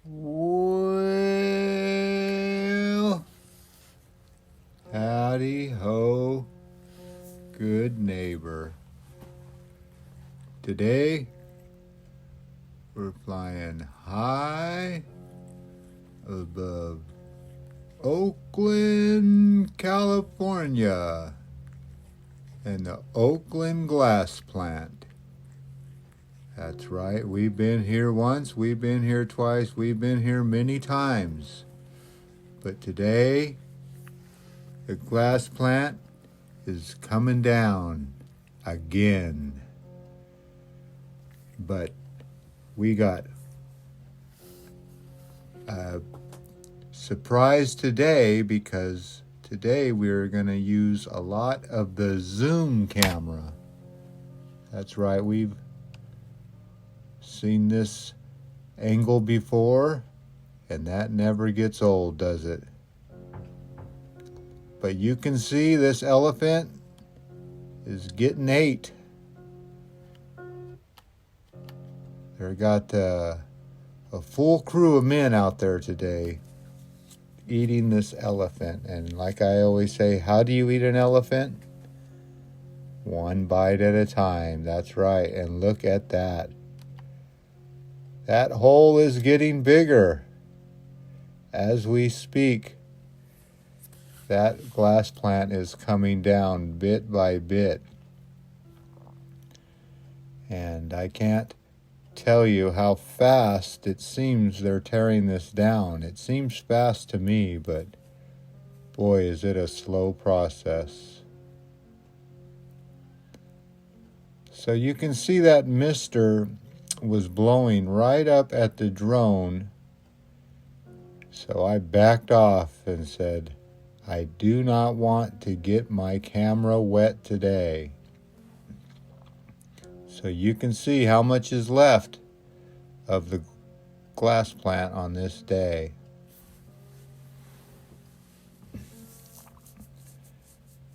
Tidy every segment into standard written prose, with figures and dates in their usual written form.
Well, howdy ho, good neighbor. Today, we're flying high above Oakland, California, and the Oakland glass plant. That's right, we've been here once, we've been here twice, we've been here many times. But today, the glass plant is coming down again. But we got a surprise today because today we're going to use a lot of the zoom camera. That's right, we've seen this angle before, and that never gets old, does it? But you can see this elephant is getting ate. They got a full crew of men out there today eating this elephant. And like I always say, how do you eat an elephant? One bite at a time. That's right. And look at that. That hole is getting bigger as we speak. That glass plant is coming down bit by bit. And I can't tell you how fast it seems they're tearing this down. It seems fast to me, but boy, is it a slow process. So you can see that mister was blowing right up at the drone. So I backed off and said, I do not want to get my camera wet today. So you can see how much is left of the glass plant on this day.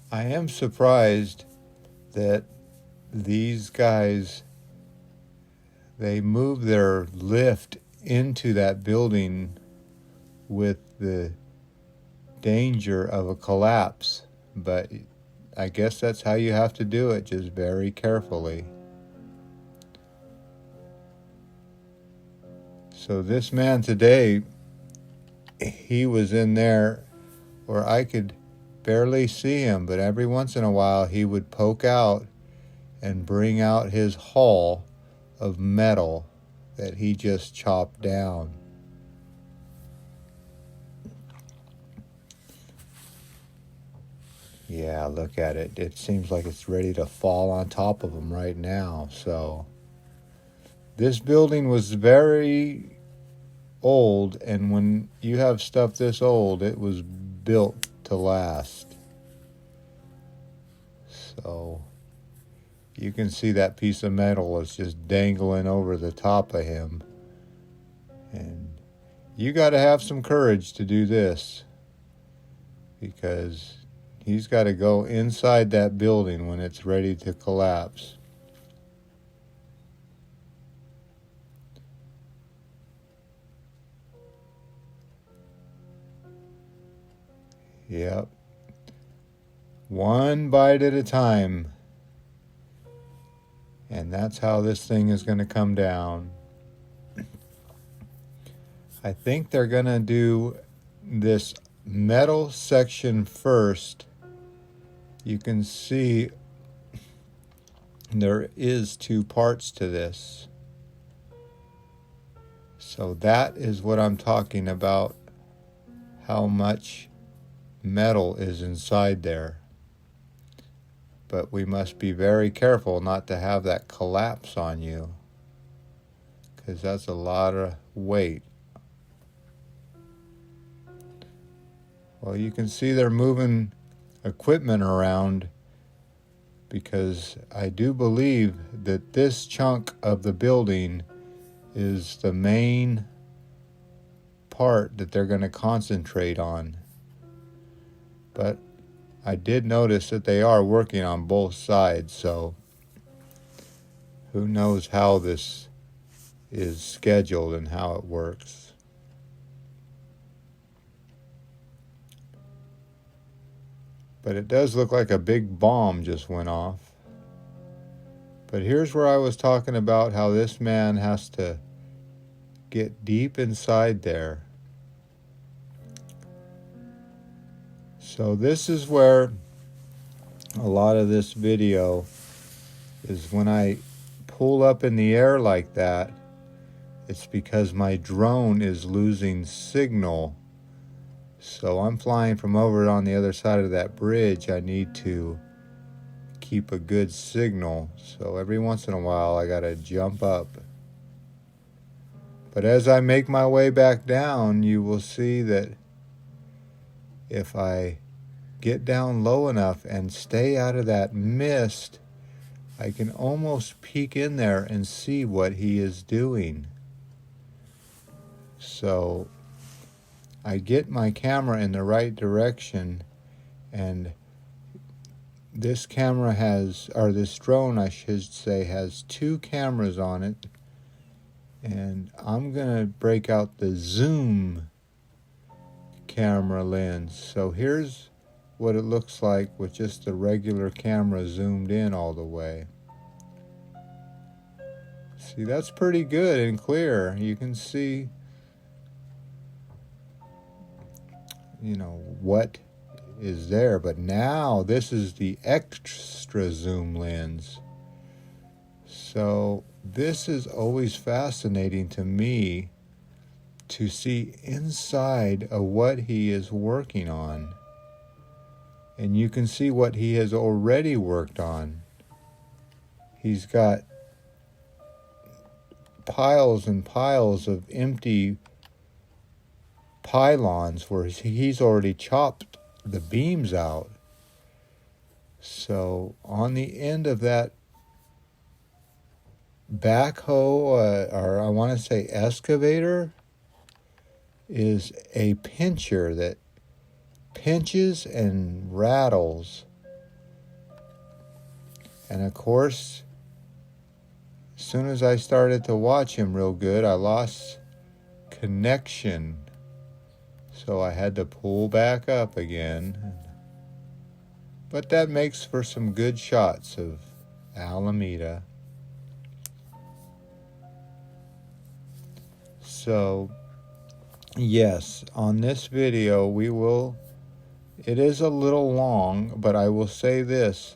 I am surprised that these guys, they moved their lift into that building with the danger of a collapse. But I guess that's how you have to do it, just very carefully. So this man today, he was in there where I could barely see him, but every once in a while he would poke out and bring out his haul of metal that he just chopped down. Yeah, look at it. It seems like it's ready to fall on top of him right now. So this building was very old, and when you have stuff this old, it was built to last. So you can see that piece of metal is just dangling over the top of him. And you got to have some courage to do this, because he's got to go inside that building when it's ready to collapse. Yep. One bite at a time. And that's how this thing is going to come down. I think they're going to do this metal section first. You can see there is two parts to this. So that is what I'm talking about, how much metal is inside there. But we must be very careful not to have that collapse on you, because that's a lot of weight. Well, you can see they're moving equipment around, because I do believe that this chunk of the building is the main part that they're going to concentrate on. But I did notice that they are working on both sides, so who knows how this is scheduled and how it works. But it does look like a big bomb just went off. But here's where I was talking about how this man has to get deep inside there. So this is where a lot of this video is. When I pull up in the air like that, it's because my drone is losing signal. So I'm flying from over on the other side of that bridge. I need to keep a good signal. So every once in a while I gotta jump up. But as I make my way back down, you will see that if I get down low enough and stay out of that mist, I can almost peek in there and see what he is doing. So I get my camera in the right direction, and this camera has, or this drone I should say, has 2 cameras on it, and I'm gonna break out the zoom camera lens. So here's what it looks like with just the regular camera zoomed in all the way. See, that's pretty good and clear. You can see, what is there. But now this is the extra zoom lens. So this is always fascinating to me, to see inside of what he is working on. And you can see what he has already worked on. He's got piles and piles of empty pylons where he's already chopped the beams out. So on the end of that backhoe, or I want to say excavator, is a pincher that pinches and rattles. And of course, as soon as I started to watch him real good, I lost connection. So I had to pull back up again. But that makes for some good shots of Alameda. So, yes, on this video it is a little long, but I will say this.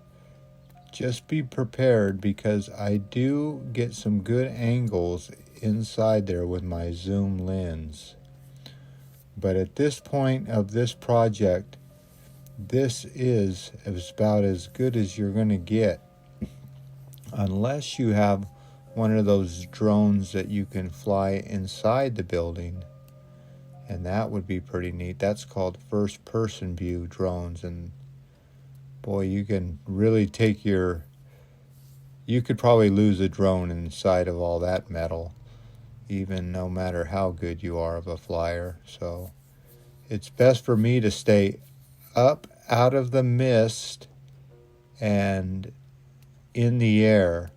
Just be prepared, because I do get some good angles inside there with my zoom lens. But at this point of this project, this is about as good as you're going to get, unless you have one of those drones that you can fly inside the building. And that would be pretty neat. That's called first-person view drones. And boy, you can really you could probably lose a drone inside of all that metal, even no matter how good you are of a flyer. So it's best for me to stay up out of the mist and in the air.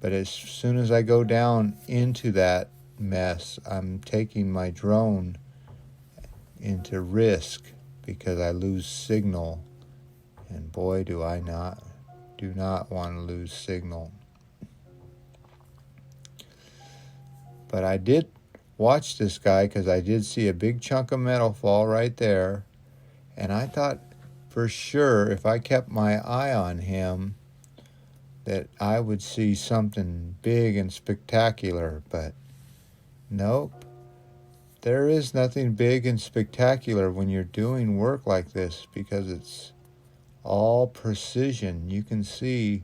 But as soon as I go down into that mess, I'm taking my drone into risk, because I lose signal. And boy, do not want to lose signal. But I did watch this guy, because I did see a big chunk of metal fall right there. And I thought for sure, if I kept my eye on him, that I would see something big and spectacular. But nope. There is nothing big and spectacular when you're doing work like this, because it's all precision. You can see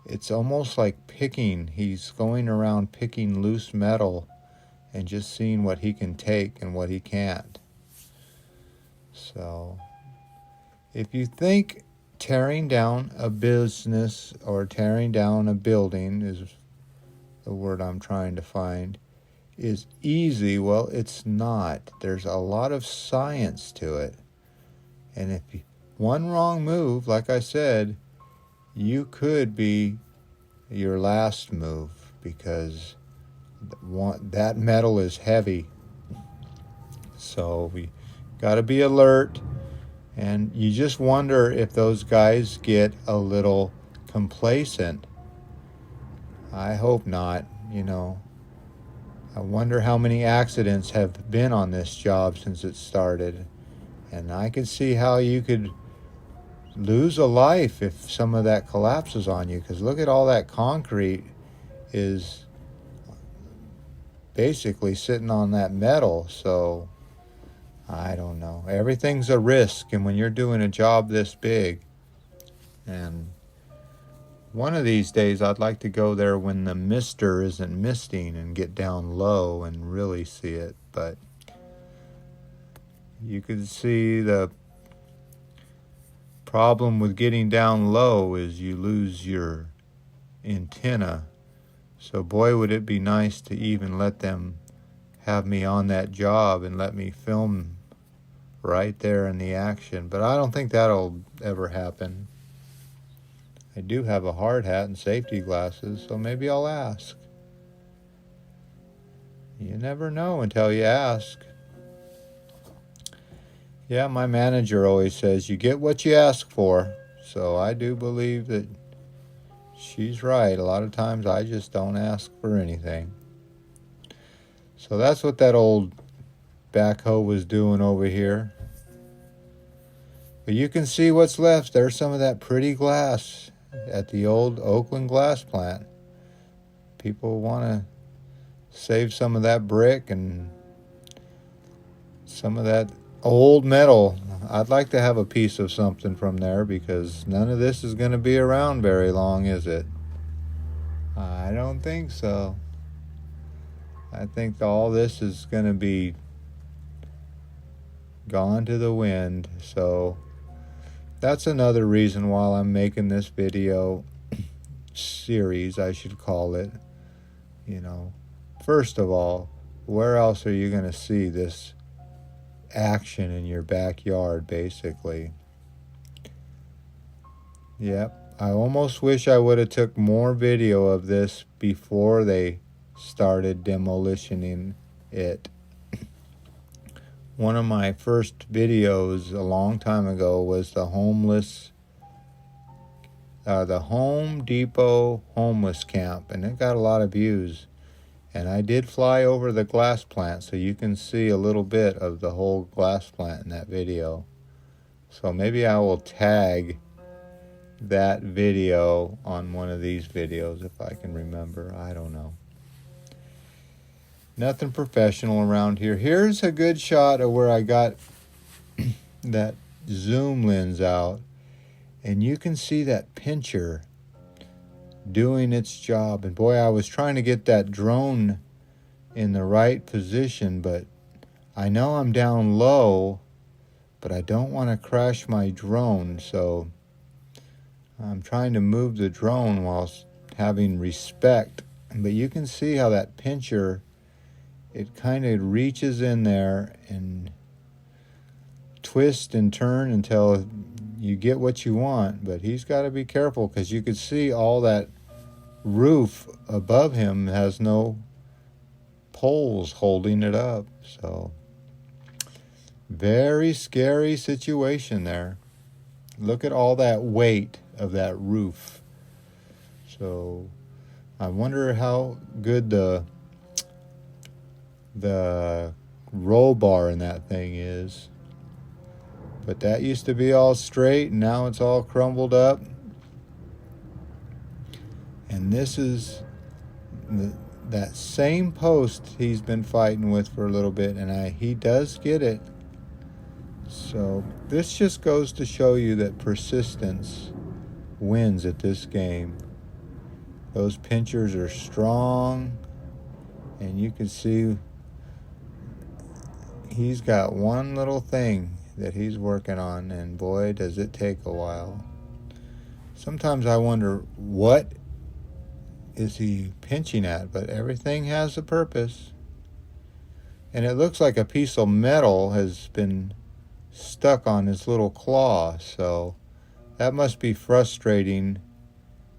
it's almost like picking. He's going around picking loose metal and just seeing what he can take and what he can't. So if you think tearing down a business or tearing down a building is the word I'm trying to find, is easy, well, it's not. There's a lot of science to it. And if one wrong move, like I said, you could be your last move, because that metal is heavy. So we got to be alert And you just wonder if those guys get a little complacent. I hope not, you know. I wonder how many accidents have been on this job since it started. And I could see how you could lose a life if some of that collapses on you. Because look at all that concrete is basically sitting on that metal. So I don't know. Everything's a risk. And when you're doing a job this big, and one of these days I'd like to go there when the mister isn't misting and get down low and really see it. But you can see the problem with getting down low is you lose your antenna. So boy, would it be nice to even let them have me on that job and let me film right there in the action. But I don't think that'll ever happen. I do have a hard hat and safety glasses, so maybe I'll ask. You never know until you ask. Yeah, my manager always says you get what you ask for. So I do believe that she's right. A lot of times I just don't ask for anything. So that's what that old backhoe was doing over here. But you can see what's left. There's some of that pretty glass at the old Oakland glass plant. People want to save some of that brick and some of that old metal. I'd like to have a piece of something from there because none of this is going to be around very long, is it? I don't think so. I think all this is going to be gone to the wind. So that's another reason why I'm making this video series, I should call it. You know, first of all, where else are you going to see this action in your backyard, basically? Yep, I almost wish I would have took more video of this before they started demolitioning it. One of my first videos a long time ago was the Home Depot homeless camp, and it got a lot of views. And I did fly over the glass plant, so you can see a little bit of the whole glass plant in that video. So maybe I will tag that video on one of these videos if I can remember. I don't know. Nothing professional around here. Here's a good shot of where I got that zoom lens out. And you can see that pincher doing its job. And boy, I was trying to get that drone in the right position, but I know I'm down low, but I don't want to crash my drone. So I'm trying to move the drone while having respect. But you can see how that pincher, it kind of reaches in there and twist and turn until you get what you want. But he's got to be careful because you could see all that roof above him has no poles holding it up. So very scary situation there. Look at all that weight of that roof. So I wonder how good the roll bar in that thing is. But that used to be all straight, and now it's all crumbled up. And this is that same post he's been fighting with for a little bit, and he does get it. So this just goes to show you that persistence wins at this game. Those pinchers are strong, and you can see he's got one little thing that he's working on, and boy, does it take a while. Sometimes I wonder what is he pinching at, but everything has a purpose. And it looks like a piece of metal has been stuck on his little claw, so that must be frustrating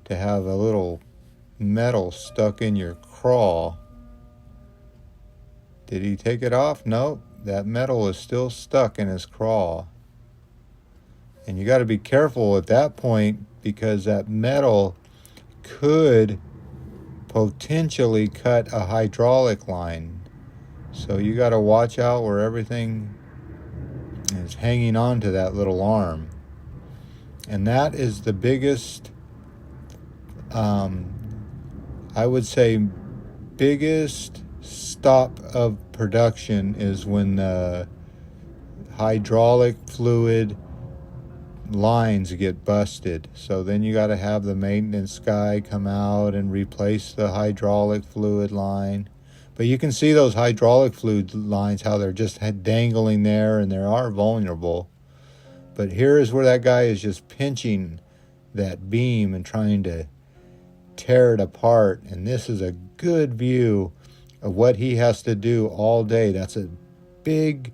to have a little metal stuck in your craw. Did he take it off? Nope. That metal is still stuck in his craw. And you got to be careful at that point because that metal could potentially cut a hydraulic line. So you got to watch out where everything is hanging on to that little arm. And that is the biggest, I would say, biggest stop of production is when the hydraulic fluid lines get busted. So then you got to have the maintenance guy come out and replace the hydraulic fluid line. But you can see those hydraulic fluid lines, how they're just dangling there, and they are vulnerable. But here is where that guy is just pinching that beam and trying to tear it apart. And this is a good view of what he has to do all day. That's a big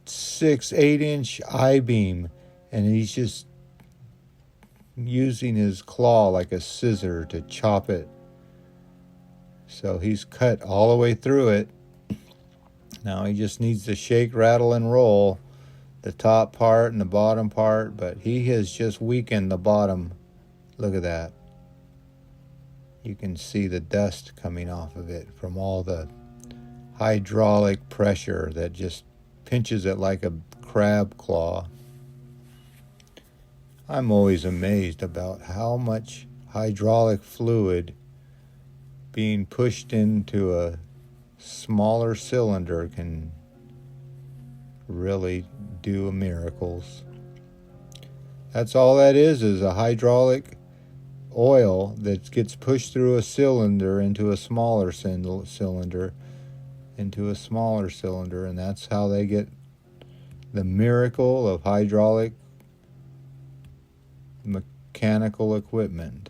6-8 inch I-beam, and he's just using his claw like a scissor to chop it. So he's cut all the way through it. Now he just needs to shake, rattle, and roll the top part and the bottom part, but he has just weakened the bottom. Look at that. You can see the dust coming off of it from all the hydraulic pressure that just pinches it like a crab claw. I'm always amazed about how much hydraulic fluid being pushed into a smaller cylinder can really do miracles. That's all that is a hydraulic oil that gets pushed through a cylinder into a smaller cylinder, and that's how they get the miracle of hydraulic mechanical equipment.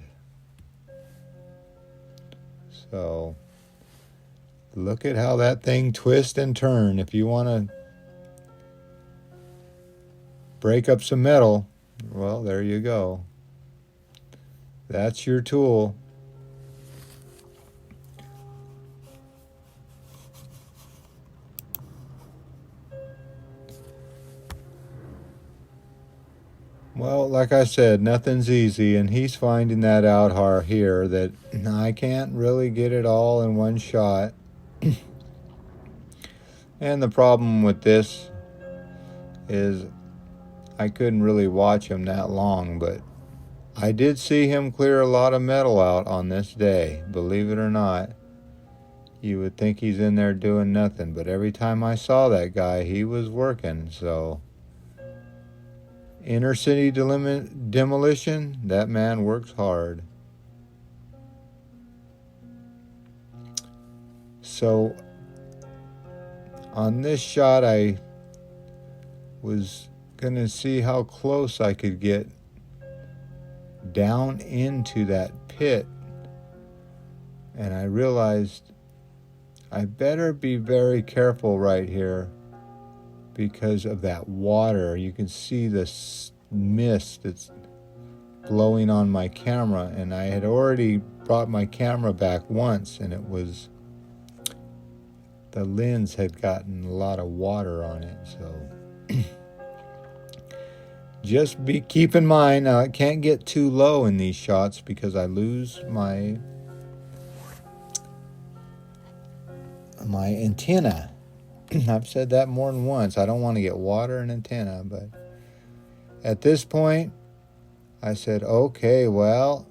So look at how that thing twists and turns. If you want to break up some metal, well, there you go. That's your tool. Well, like I said, nothing's easy, and he's finding that out here, that I can't really get it all in one shot. And the problem with this is I couldn't really watch him that long, but I did see him clear a lot of metal out on this day, believe it or not. You would think he's in there doing nothing, but every time I saw that guy, he was working. So inner city demolition, that man works hard. So on this shot, I was going to see how close I could get down into that pit, and I realized I better be very careful right here because of that water. You can see this mist that's blowing on my camera, and I had already brought my camera back once, and the lens had gotten a lot of water on it. So just keep in mind, I can't get too low in these shots because I lose my antenna. I've said that more than once. I don't want to get water in antenna, but at this point, I said, okay, well,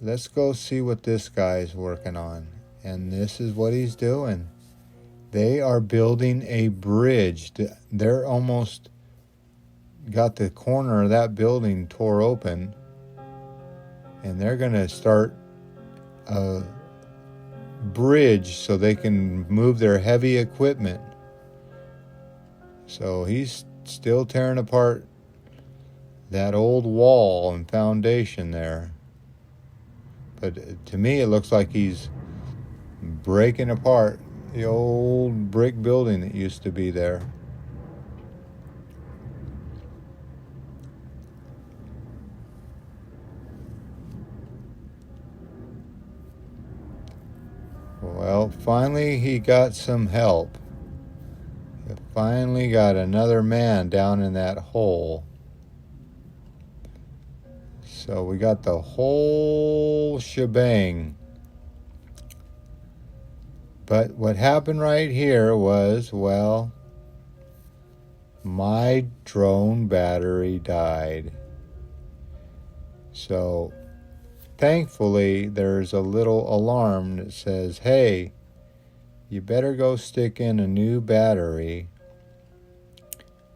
let's go see what this guy's working on. And this is what he's doing. They are building a bridge. They're almost got the corner of that building tore open, and they're going to start a bridge so they can move their heavy equipment. So he's still tearing apart that old wall and foundation there. But to me, it looks like he's breaking apart the old brick building that used to be there. Well, finally he got some help. We finally got another man down in that hole. So we got the whole shebang. But what happened right here was, well, my drone battery died. So thankfully there's a little alarm that says, hey, you better go stick in a new battery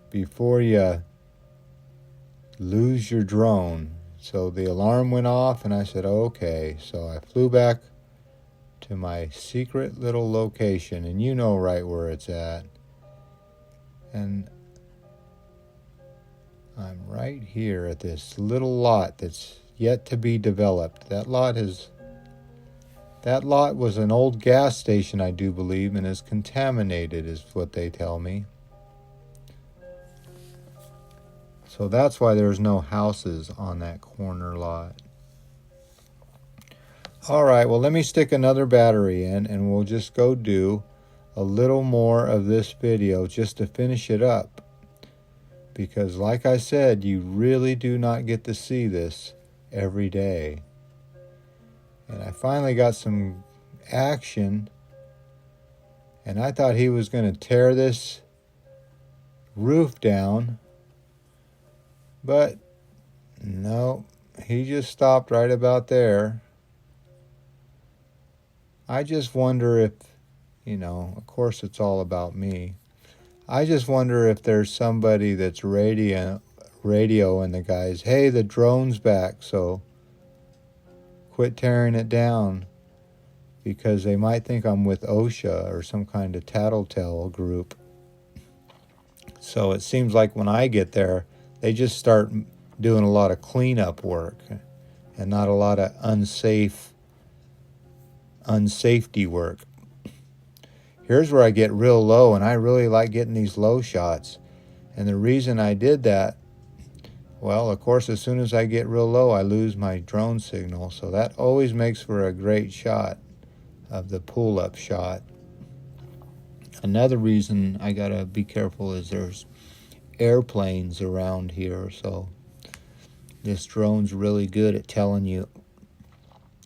before you lose your drone. So the alarm went off and I said, okay. So I flew back to my secret little location, and you know right where it's at. And I'm right here at this little lot that's yet to be developed. That lot was an old gas station, I do believe, and is contaminated, is what they tell me. So that's why there's no houses on that corner lot. All right, well, let me stick another battery in, and we'll just go do a little more of this video just to finish it up. Because like I said, you really do not get to see this every day. And I finally got some action, and I thought he was going to tear this roof down, but no, he just stopped right about there. I just wonder if, of course it's all about me. I just wonder if there's somebody that's radioing the guys, hey, the drone's back, so quit tearing it down, because they might think I'm with OSHA or some kind of tattletale group. So it seems like when I get there, they just start doing a lot of cleanup work and not a lot of unsafety work. Here's where I get real low, and I really like getting these low shots. And the reason I did that, well, of course, as soon as I get real low, I lose my drone signal. So that always makes for a great shot of the pull-up shot. Another reason I gotta be careful is there's airplanes around here. So this drone's really good at telling you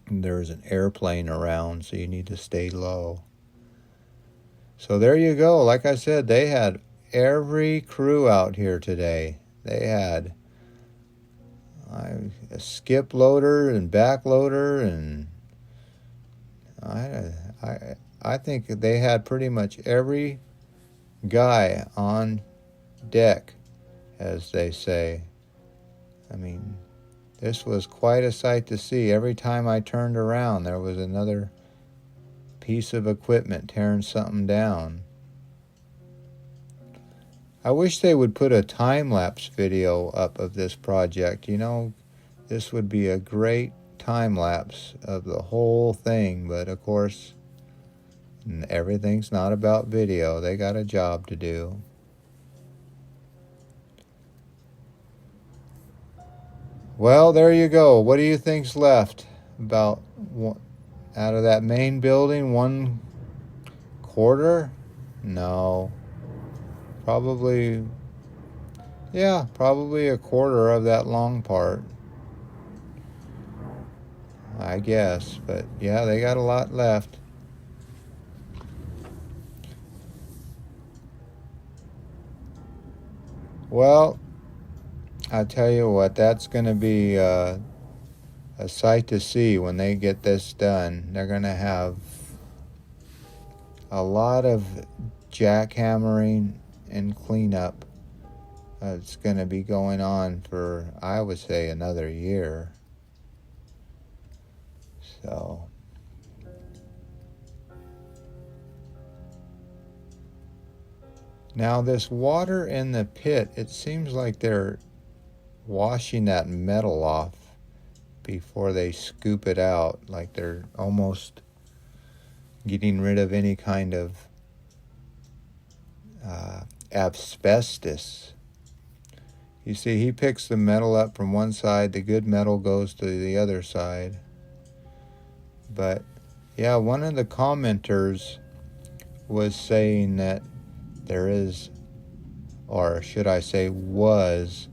there's an airplane around, so you need to stay low. So there you go. Like I said, they had every crew out here today. They had a skip loader and back loader, and I think they had pretty much every guy on deck, as they say. I mean, this was quite a sight to see. Every time I turned around, there was another piece of equipment tearing something down. I wish they would put a time-lapse video up of this project. This would be a great time-lapse of the whole thing, but of course, everything's not about video. They got a job to do. Well, there you go. What do you think's left? About out of that main building, 1/4? No. Probably a 1/4 of that long part, I guess. But yeah, they got a lot left. Well, I tell you what, that's going to be a sight to see when they get this done. They're going to have a lot of jackhammering and cleanup. It's going to be going on for, I would say, another year. So now this water in the pit, it seems like they're washing that metal off before they scoop it out, like they're almost getting rid of any kind of asbestos. You see, he picks the metal up from one side, the good metal goes to the other side. But yeah, one of the commenters was saying that there is, or should I say was,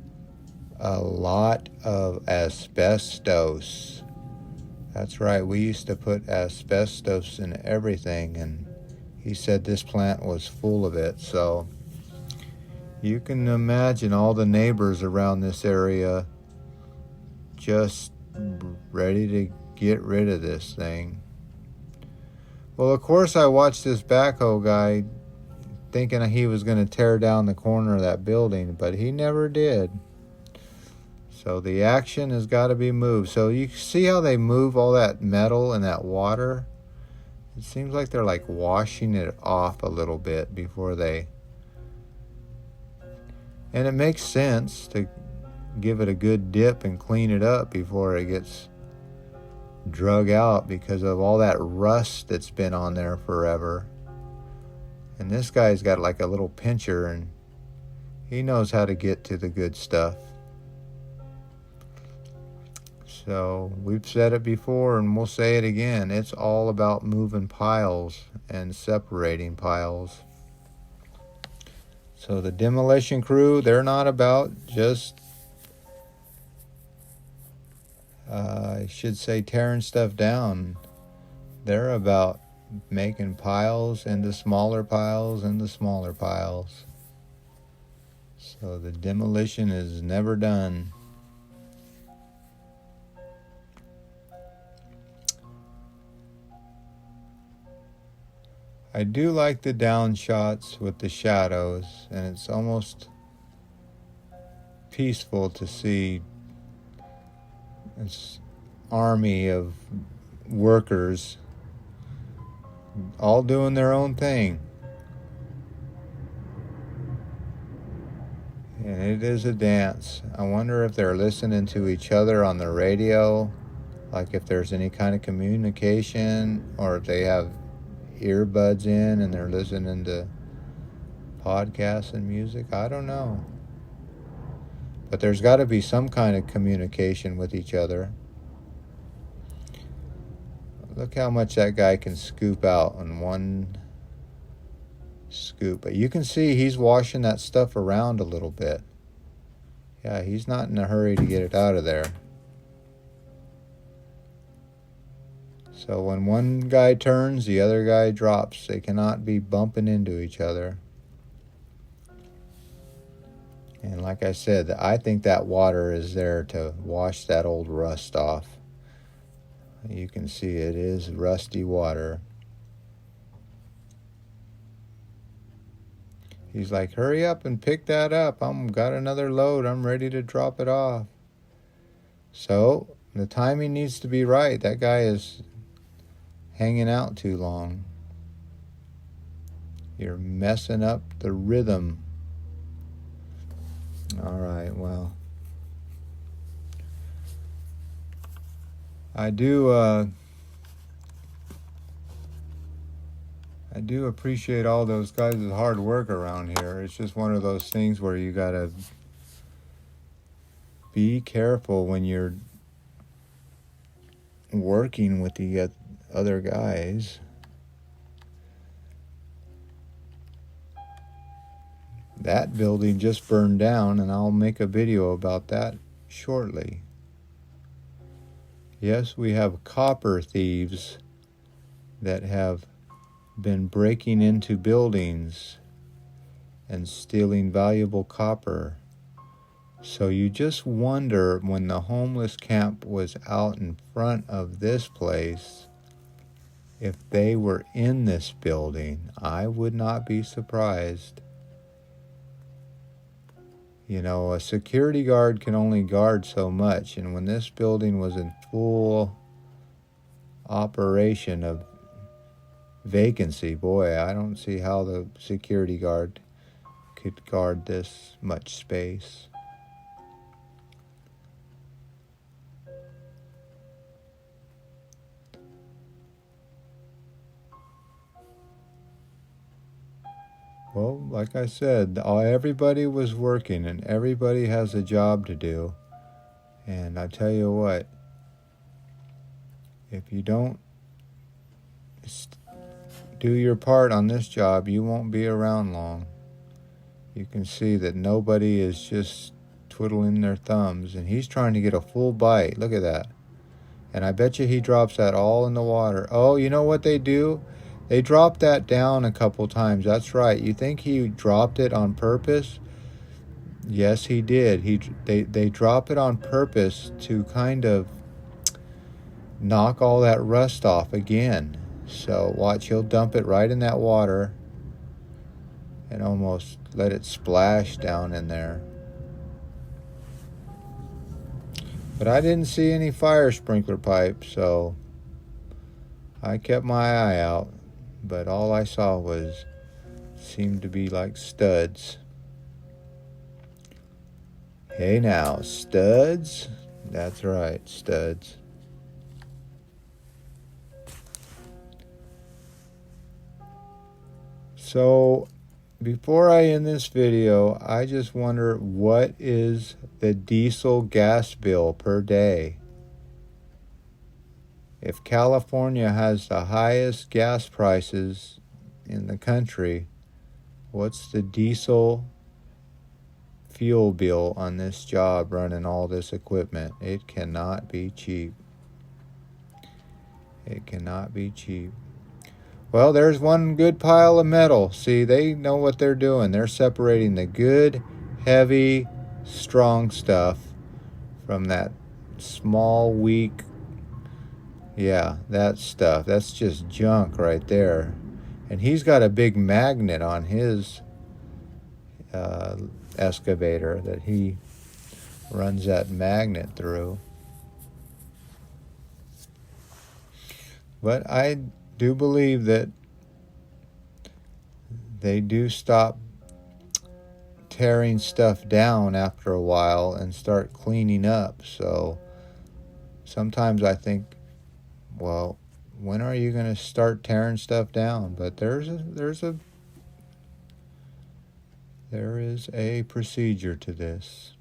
a lot of asbestos. That's right, we used to put asbestos in everything, and he said this plant was full of it. So you can imagine all the neighbors around this area just ready to get rid of this thing. Well, of course, I watched this backhoe guy thinking he was going to tear down the corner of that building, but he never did. So the action has got to be moved. So you see how they move all that metal and that water? It seems like they're like washing it off a little bit before they... And it makes sense to give it a good dip and clean it up before it gets drug out because of all that rust that's been on there forever. And this guy's got like a little pincher, and he knows how to get to the good stuff. So we've said it before and we'll say it again. It's all about moving piles and separating piles. So the demolition crew, they're not about just, I should say, tearing stuff down. They're about making piles into smaller piles into smaller piles. So the demolition is never done. I do like the down shots with the shadows, and it's almost peaceful to see this army of workers all doing their own thing. And it is a dance. I wonder if they're listening to each other on the radio, like if there's any kind of communication, or if they have earbuds in and they're listening to podcasts and music. I don't know. But there's got to be some kind of communication with each other. Look how much that guy can scoop out in one scoop. But you can see he's washing that stuff around a little bit. Yeah, he's not in a hurry to get it out of there. So when one guy turns, the other guy drops. They cannot be bumping into each other. And like I said, I think that water is there to wash that old rust off. You can see it is rusty water. He's like, hurry up and pick that up. I'm got another load. I'm ready to drop it off. So the timing needs to be right. That guy is hanging out too long. You're messing up the rhythm. All right, well, I do appreciate all those guys' hard work around here. It's just one of those things where you gotta be careful when you're working with the other guys. That building just burned down, and I'll make a video about that shortly. Yes, we have copper thieves that have been breaking into buildings and stealing valuable copper. So you just wonder, when the homeless camp was out in front of this place, if they were in this building. I would not be surprised. You know, a security guard can only guard so much, and when this building was in full operation of vacancy, boy, I don't see how the security guard could guard this much space. Well, like I said, everybody was working and everybody has a job to do. And I tell you what, if you don't do your part on this job, you won't be around long. You can see that nobody is just twiddling their thumbs, and he's trying to get a full bite. Look at that. And I bet you he drops that all in the water. Oh, you know what they do? They drop that down a couple times. That's right. You think he dropped it on purpose? Yes, he did. They drop it on purpose to kind of knock all that rust off again. So watch, he'll dump it right in that water and almost let it splash down in there. But I didn't see any fire sprinkler pipes, so I kept my eye out. But all I saw seemed to be like studs. Hey now, studs? That's right, studs. So, before I end this video, I just wonder, what is the diesel gas bill per day? If California has the highest gas prices in the country, what's the diesel fuel bill on this job running all this equipment? It cannot be cheap. It cannot be cheap. Well, there's one good pile of metal. See, they know what they're doing. They're separating the good, heavy, strong stuff from that small, weak, yeah, that stuff. That's just junk right there. And he's got a big magnet on his excavator that he runs that magnet through. But I do believe that they do stop tearing stuff down after a while and start cleaning up. So sometimes I think, well, when are you going to start tearing stuff down? But there is a procedure to this.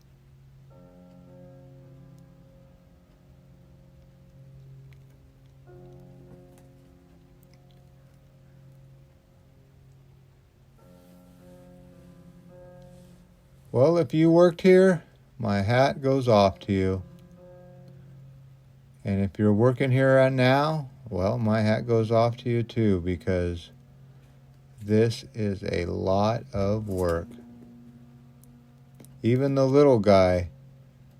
Well, if you worked here, my hat goes off to you. And if you're working here right now, well, my hat goes off to you too, because this is a lot of work. Even the little guy,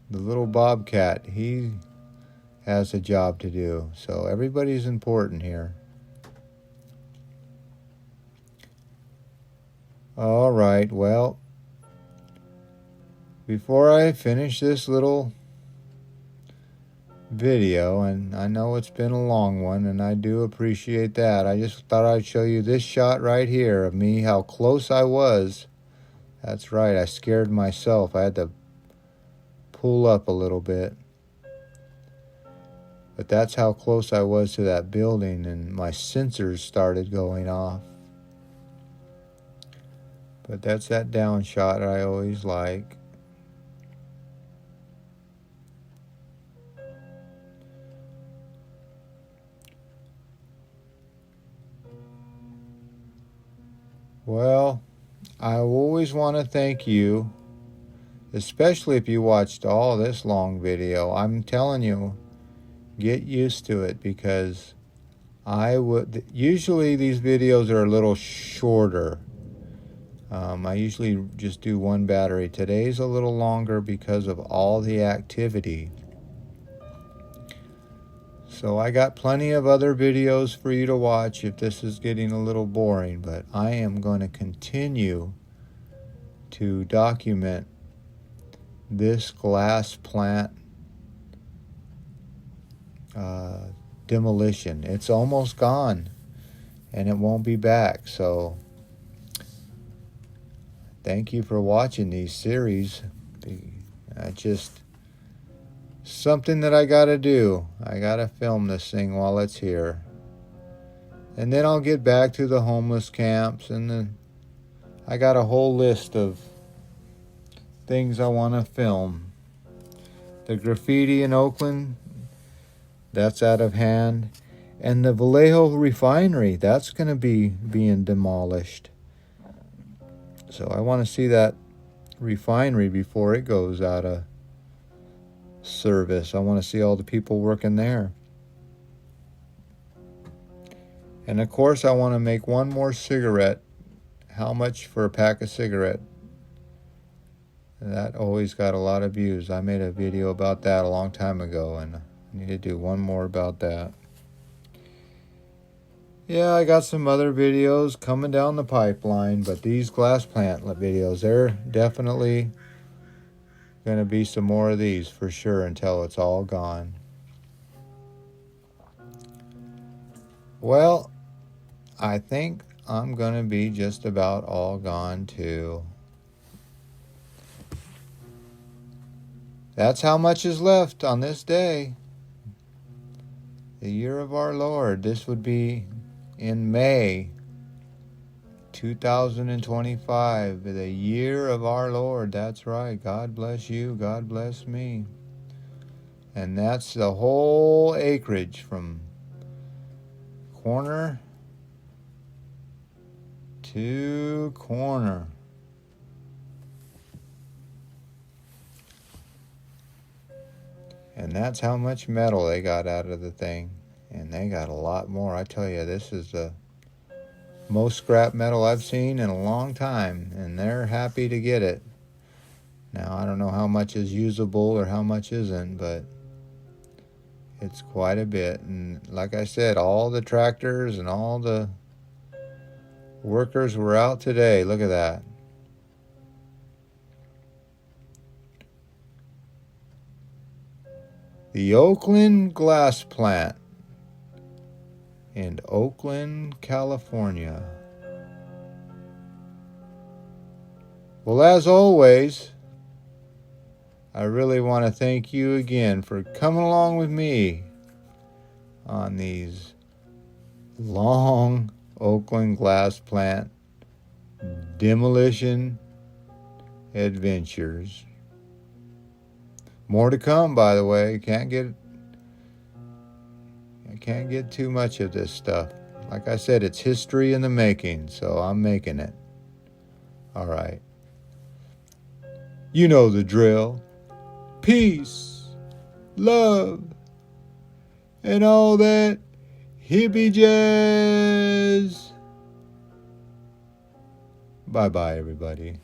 the little bobcat, he has a job to do. So everybody's important here. All right, well, before I finish this little video, and I know it's been a long one, and I do appreciate that, I just thought I'd show you this shot right here of me, how close I was. That's right, I scared myself. I had to pull up a little bit. But that's how close I was to that building, and my sensors started going off. But that's that down shot I always like. Well, I always want to thank you, especially if you watched all this long video. I'm telling you, get used to it, because usually these videos are a little shorter. I usually just do one battery. Today's a little longer because of all the activity. So I got plenty of other videos for you to watch if this is getting a little boring, but I am going to continue to document this glass plant demolition. It's almost gone, and it won't be back. So thank you for watching these series. Something that I gotta do. I gotta film this thing while it's here. And then I'll get back to the homeless camps, and then I got a whole list of things I want to film. The graffiti in Oakland, that's out of hand. And the Vallejo refinery, that's going to be being demolished. So I want to see that refinery before it goes out of service. I want to see all the people working there. And of course, I want to make one more cigarette. How much for a pack of cigarette? That always got a lot of views. I made a video about that a long time ago, and I need to do one more about that. Yeah, I got some other videos coming down the pipeline, but these glass plant videos, they're definitely going to be some more of these for sure until it's all gone. Well, I think I'm going to be just about all gone too. That's how much is left on this day. The year of our Lord. This would be in May 2025. The year of our Lord. That's right. God bless you. God bless me. And that's the whole acreage from corner to corner. And that's how much metal they got out of the thing. And they got a lot more. I tell you, this is the most scrap metal I've seen in a long time. And they're happy to get it. Now, I don't know how much is usable or how much isn't, but it's quite a bit. And like I said, all the tractors and all the workers were out today. Look at that. The Oakland glass plant in Oakland, California. Well, as always, I really want to thank you again for coming along with me on these long Oakland glass plant demolition adventures. More to come, by the way. I can't get too much of this stuff. Like I said, it's history in the making, so I'm making it. All right. You know the drill. Peace, love, and all that hippie jazz. Bye-bye, everybody.